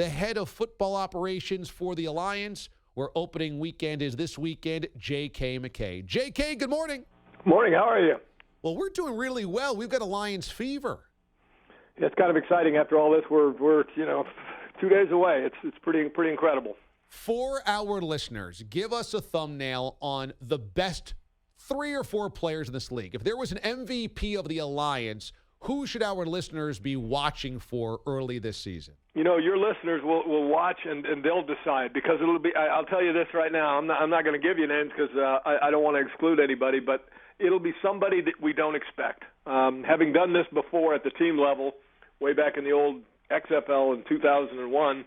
the head of football operations for the Alliance, where opening weekend is this weekend, J.K. McKay. J.K., good morning. Morning. How are you? Well, we're doing really well. We've got Alliance fever. Yeah, it's kind of exciting after all this. We're 2 days away. It's pretty incredible. For our listeners, give us a thumbnail on the best 3 or 4 players in this league. If there was an MVP of the Alliance, who should our listeners be watching for early this season? You know, your listeners will watch and they'll decide, because it'll be. I'll tell you this right now. I'm not going to give you names because I don't want to exclude anybody, but it'll be somebody that we don't expect. Having done this before at the team level, way back in the old XFL in 2001.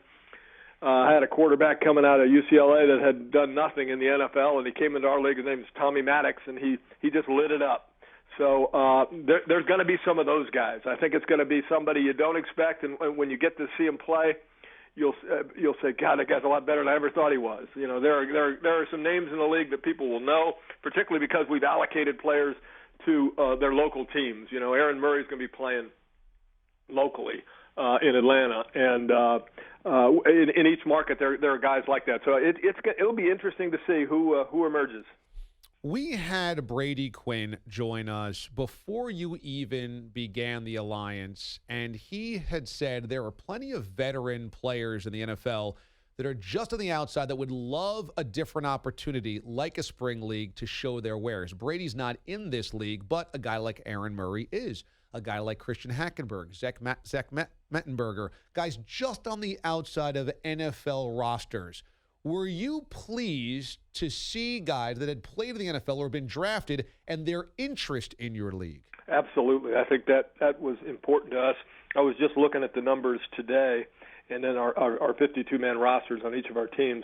I had a quarterback coming out of UCLA that had done nothing in the NFL, and he came into our league. His name is Tommy Maddox, and he just lit it up. So there's going to be some of those guys. I think it's going to be somebody you don't expect, and when you get to see him play, you'll say, God, that guy's a lot better than I ever thought he was. You know, there are some names in the league that people will know, particularly because we've allocated players to their local teams. You know, Aaron Murray's going to be playing locally in Atlanta, and in each market there are guys like that. So it'll be interesting to see who emerges. We had Brady Quinn join us before you even began the Alliance, and he had said there are plenty of veteran players in the NFL that are just on the outside that would love a different opportunity like a spring league to show their wares. Brady's not in this league, but a guy like Aaron Murray is. A guy like Christian Hackenberg, Zach Mettenberger, guys just on the outside of NFL rosters. Were you pleased to see guys that had played in the NFL or been drafted and their interest in your league? Absolutely. I think that was important to us. I was just looking at the numbers today, and then our 52-man rosters on each of our teams.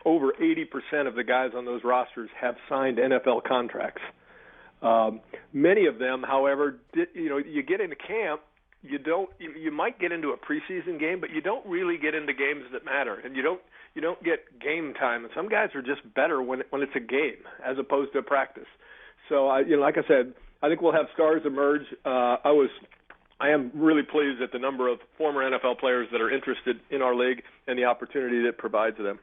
Over 80% of the guys on those rosters have signed NFL contracts. Many of them, however, you get into camp, you might get into a preseason game, but you don't really get into games that matter, and you don't get game time. And some guys are just better when it's a game as opposed to a practice. So like I said, I think we'll have stars emerge. I am really pleased at the number of former NFL players that are interested in our league and the opportunity that it provides them.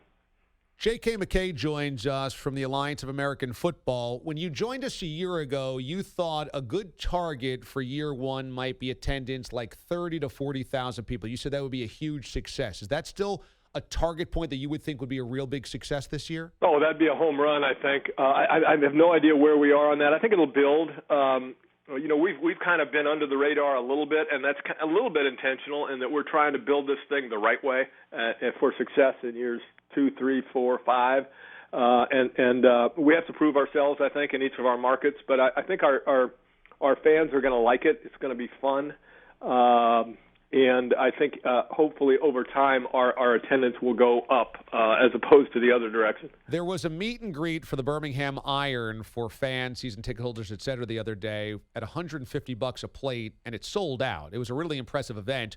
J.K. McKay joins us from the Alliance of American Football. When you joined us a year ago, you thought a good target for year one might be attendance like 30 to 40,000 people. You said that would be a huge success. Is that still a target point that you would think would be a real big success this year? Oh, that'd be a home run, I think. I have no idea where we are on that. I think it'll build. We've kind of been under the radar a little bit, and that's a little bit intentional in that we're trying to build this thing the right way for success in years 2, 3, 4, 5, and we have to prove ourselves, I think, in each of our markets. But I think our fans are going to like it. It's going to be fun, and I think hopefully over time our attendance will go up as opposed to the other direction. There was a meet and greet for the Birmingham Iron for fans, season ticket holders, et cetera, the other day at $150 a plate, and it sold out. It was a really impressive event.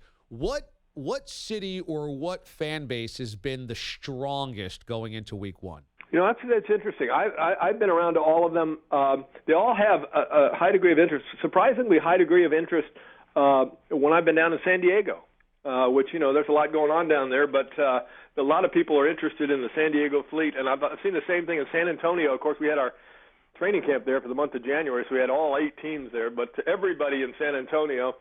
What city or what fan base has been the strongest going into week one? You know, that's interesting. I've been around to all of them. They all have a high degree of interest, surprisingly high degree of interest when I've been down in San Diego, which, there's a lot going on down there, but a lot of people are interested in the San Diego fleet. And I've seen the same thing in San Antonio. Of course, we had our training camp there for the month of January, so we had all 8 teams there. But to everybody in San Antonio,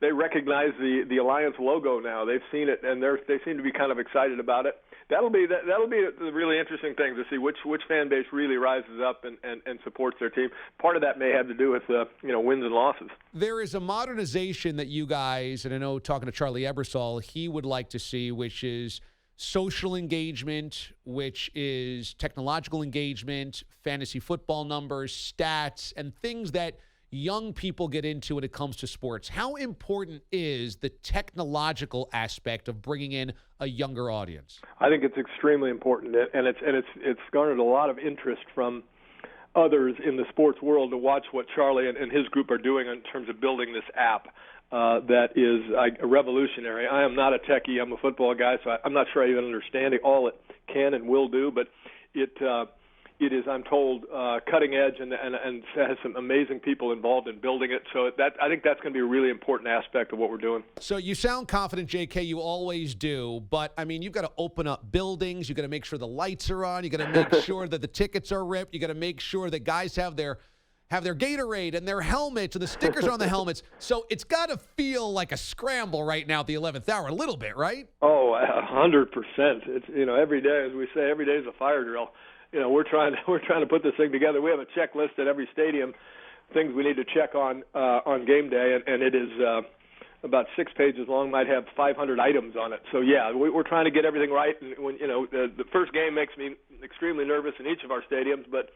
they recognize the Alliance logo now. They've seen it, and they seem to be kind of excited about it. That'll be the really interesting thing to see which fan base really rises up and supports their team. Part of that may have to do with wins and losses. There is a modernization that you guys, and I know talking to Charlie Ebersol, he would like to see, which is social engagement, which is technological engagement, fantasy football numbers, stats, and things that young people get into when it comes to sports. How important is the technological aspect of bringing in a younger audience? I think it's extremely important, and it's garnered a lot of interest from others in the sports world to watch what Charlie and his group are doing in terms of building this app that is revolutionary. I am not a techie. I'm a football guy, so I'm not sure I even understand all it can and will do, but It is, I'm told, cutting edge and has some amazing people involved in building it. So I think that's going to be a really important aspect of what we're doing. So you sound confident, JK. You always do. But, I mean, you've got to open up buildings. You've got to make sure the lights are on. You've got to make sure that the tickets are ripped. You've got to make sure that guys have their Gatorade and their helmets and the stickers are on the helmets. So it's got to feel like a scramble right now at the 11th hour, a little bit, right? Oh, 100%. It's, every day, as we say, every day is a fire drill. We're trying to put this thing together. We have a checklist at every stadium, things we need to check on game day, and it is about 6 pages long. Might have 500 items on it. So yeah, we're trying to get everything right. And when the first game makes me extremely nervous in each of our stadiums, but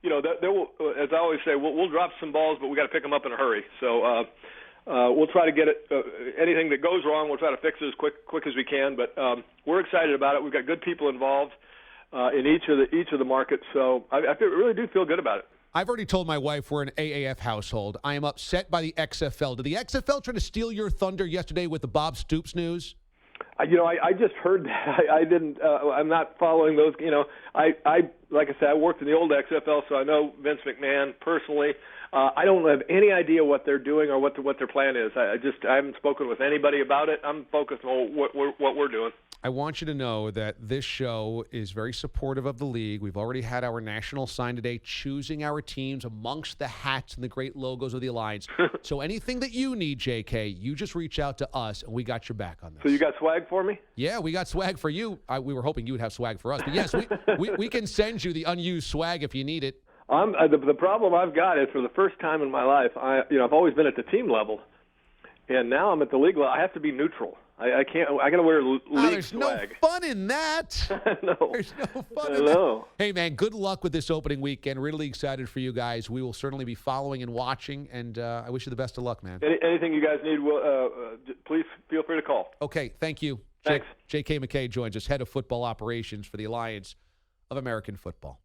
there will, as I always say, we'll drop some balls, but we got to pick them up in a hurry. So we'll try to get it. Anything that goes wrong, we'll try to fix it as quick as we can. But we're excited about it. We've got good people involved in each of the markets, so I really do feel good about it. I've already told my wife we're an AAF household. I am upset by the XFL. Did the XFL try to steal your thunder yesterday with the Bob Stoops news? I just heard that. I didn't. I'm not following those. I like I said, I worked in the old XFL, so I know Vince McMahon personally. I don't have any idea what they're doing or what their plan is. I haven't spoken with anybody about it. I'm focused on what we're doing. I want you to know that this show is very supportive of the league. We've already had our national sign today, choosing our teams amongst the hats and the great logos of the Alliance. So anything that you need, JK, you just reach out to us, and we got your back on this. So you got swag for me? Yeah, we got swag for you. We were hoping you would have swag for us. But yes, we can send you the unused swag if you need it. The problem I've got is for the first time in my life, I've always been at the team level, and now I'm at the league level. I have to be neutral. I can't. I got to wear league there's swag. No fun in that. No. There's no fun in that. Hey, man, good luck with this opening weekend. Really excited for you guys. We will certainly be following and watching, and I wish you the best of luck, man. Anything you guys need, please feel free to call. Okay, thank you. Thanks. J.K. McKay joins us, head of football operations for the Alliance of American Football.